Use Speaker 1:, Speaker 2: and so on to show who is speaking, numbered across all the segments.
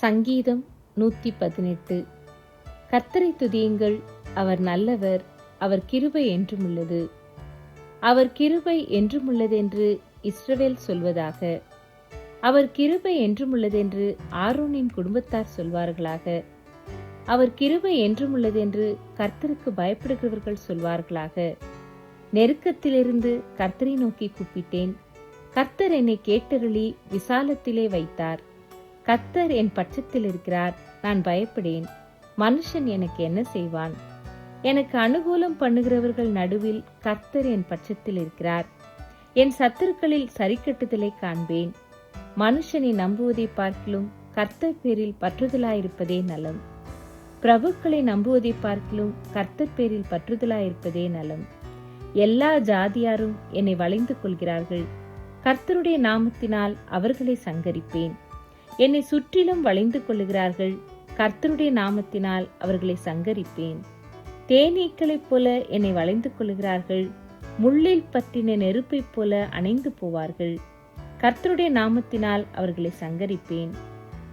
Speaker 1: சங்கீதம் 118. கர்த்தரை துதியுங்கள், அவர் நல்லவர், அவர் கிருபை என்றுமுள்ளது. அவர் கிருபை என்றுமுள்ளதென்று இஸ்ரவேல் சொல்வதாக. அவர் கிருபை என்றுமுள்ளதென்று ஆரோனின் குடும்பத்தார் சொல்வார்களாக. அவர் கிருபை என்றுமுள்ளதென்று கர்த்தருக்கு பயப்படுகிறவர்கள் சொல்வார்களாக. நெருக்கத்திலிருந்து கர்த்தரை நோக்கி கூப்பிட்டேன். கர்த்தர் என்னை கேட்டருளி விசாலத்திலே வைத்தார். கர்த்தர் என் பட்சத்தில் இருக்கிறார், நான் பயப்படேன். மனுஷன் எனக்கு என்ன செய்வான்? எனக்கு அனுகூலம் பண்ணுகிறவர்கள் நடுவில் கர்த்தர் என் பட்சத்தில் இருக்கிறார். என் சத்துருக்களில் சரிக்கட்டுதலை காண்பேன். மனுஷனை நம்புவதை பார்க்கிலும் கர்த்தர் பேரில் பற்றுதலாயிருப்பதே நலம். பிரபுக்களை நம்புவதை பார்க்கிலும் கர்த்தர் பேரில் பற்றுதலாயிருப்பதே நலம். எல்லா ஜாதியாரும் என்னை வளைந்து கொள்கிறார்கள். கர்த்தருடைய நாமத்தினால் அவர்களை சங்கரிப்பேன். என்னை சுற்றிலும் வளைந்து கொள்ளுகிறார்கள். கர்த்தருடைய நாமத்தினால் அவர்களை சங்கரிப்பேன். தேனீக்களைப் போல என்னை வளைந்து கொள்ளுகிறார்கள். முள்ளில் பற்றின நெருப்பைப் போல அணைந்து போவார்கள். கர்த்தருடைய நாமத்தினால் அவர்களை சங்கரிப்பேன்.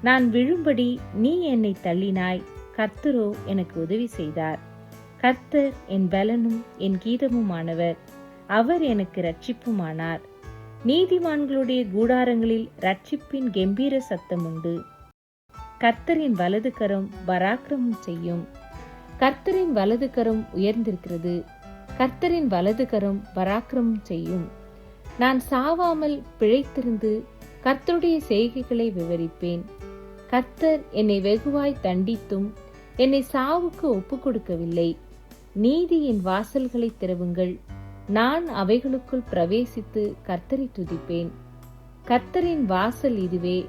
Speaker 1: நான் விழும்படி நீ என்னை தள்ளினாய், கர்த்தரோ எனக்கு உதவி செய்தார். கர்த்தர் என் பலனும் என் கீதமுமானவர், அவர் எனக்கு இரட்சிப்புமானார். நீதிமான்களுடைய கூடாரங்களில் இரட்சிப்பின் கெம்பீர சத்தம் உண்டு. கர்த்தரின் வலது கரம் பராக்கிரமம் செய்யும். கர்த்தரின் வலது கரம் உயர்ந்திருக்கிறது. கர்த்தரின் வலது கரம் பராக்கிரமம் செய்யும். நான் சாவாமல் பிழைத்திருந்து கர்த்தருடைய செய்கைகளை விவரிப்பேன். கர்த்தர் என்னை வெகுவாய் தண்டித்தும் என்னை சாவுக்கு ஒப்பு கொடுக்கவில்லை. நீதியின் வாசல்களை திறவுங்கள், நான் அவைகளுக்குள் பிரவேசித்து கர்த்தரை துதிப்பேன். கர்த்தரின் வாசல் இதுவே,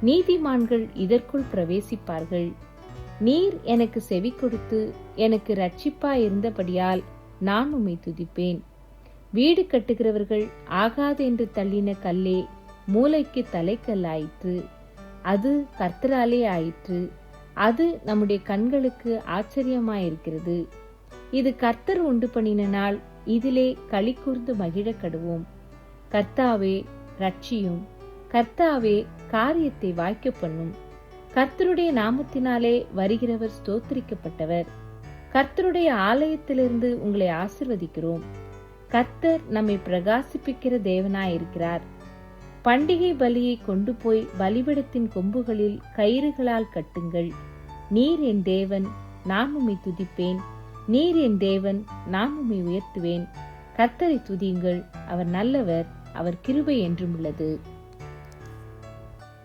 Speaker 1: நீதிமான்கள் இதற்குள் பிரவேசிப்பார்கள். நீர் எனக்கு செவி கொடுத்து எனக்கு இரட்சிப்பாயிருந்தபடியால் நான் உம்மை துதிப்பேன். வீடு கட்டுகிறவர்கள் ஆகாது என்று தள்ளின கல்லே மூலைக்கு தலைக்கல்லாயிற்று. அது கர்த்தராலே ஆயிற்று. அது நம்முடைய கண்களுக்கு ஆச்சரியமாயிருக்கிறது. இது கர்த்தர் உண்டு பண்ணின நாள், இதிலே களி கூர்ந்து மகிழ கடுவோம். கர்த்தாவே ரட்சியும். கர்த்தாவே காரியத்தை வாய்க்க பண்ணும். கர்த்தருடைய நாமத்தினாலே வருகிறவர் ஸ்தோத்திரிக்கப்பட்டவர். கர்த்தருடைய ஆலயத்திலிருந்து உங்களை ஆசிர்வதிக்கிறோம். கர்த்தர் நம்மை பிரகாசிப்பிக்கிற தேவனாயிருக்கிறார். பண்டிகை பலியை கொண்டு போய் பலிபீடத்தின் கொம்புகளில் கயிறுகளால் கட்டுங்கள். நீர் என் தேவன், நான் உம்மை துதிப்பேன். நீர் என் தேவன், நான் உம்மை உயர்த்துவேன். கர்த்தரை துதியுங்கள், அவர் நல்லவர், அவர் கிருபை என்றுமுள்ளது.